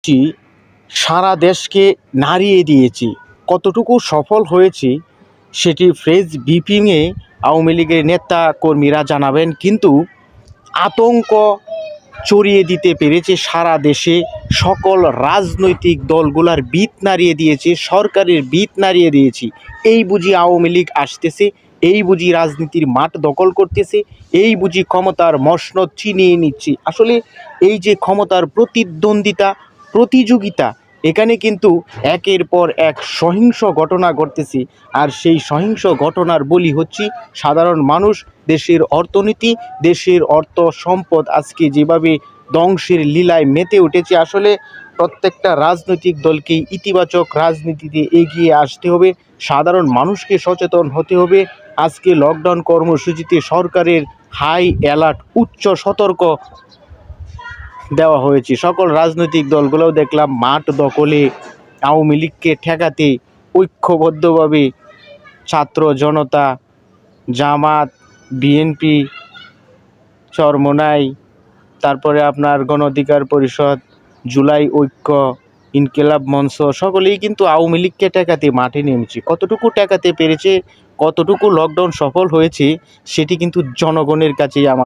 দেখছি সারা দেশকে নাড়িয়ে দিয়েছি। কতটুকু সফল হয়েছি সেটি প্রেস ব্রিফিংয়ে আওয়ামী লীগের নেতা কর্মীরা জানাবেন, কিন্তু আতঙ্ক ছড়িয়ে দিতে পেরেছে সারা দেশে। সকল রাজনৈতিক দলগুলার ভিত নাড়িয়ে দিয়েছে, সরকারের ভিত নাড়িয়ে দিয়েছি। এই বুঝি আওয়ামী লীগ আসতেছে, এই বুঝি রাজনীতির মাঠ দখল করতেছে, এই বুঝি ক্ষমতার মসনদ ছিনিয়ে নিচ্ছে। আসলে এই যে ক্ষমতার প্রতিদ্বন্দ্বিতা, প্রতিযোগিতা, এখানে কিন্তু একের পর এক সহিংস ঘটনা ঘটতেছে। আর সেই সহিংস ঘটনার বলি হচ্ছে সাধারণ মানুষ। দেশের অর্থনীতি, দেশের অর্থ সম্পদ আজকে যেভাবে ধ্বংসের লীলায় মেতে উঠেছে, আসলে প্রত্যেকটা রাজনৈতিক দলকেই ইতিবাচক রাজনীতিতে এগিয়ে আসতে হবে, সাধারণ মানুষকে সচেতন হতে হবে। আজকে লকডাউন কর্মসূচিতে সরকারের হাই অ্যালার্ট, উচ্চ সতর্ক দেওয়া হয়েছে। সকল রাজনৈতিক দলগুলোও দেখলাম মাঠ দখলে, আওয়ামী লীগকে ঠেকাতে ঐক্যবদ্ধভাবে ছাত্র জনতা, জামাত, বিএনপি, চরমোনাই, তারপরে আপনার গণ অধিকার পরিষদ, জুলাই ঐক্য, ইনকিলাব মঞ্চ, সকলেই কিন্তু আওয়ামী লীগকে ঠেকাতে মাঠে নেমেছে। কতটুকু ঠেকাতে পেরেছে, কতটুকু লকডাউন সফল হয়েছে, সেটি কিন্তু জনগণের কাছেই আমার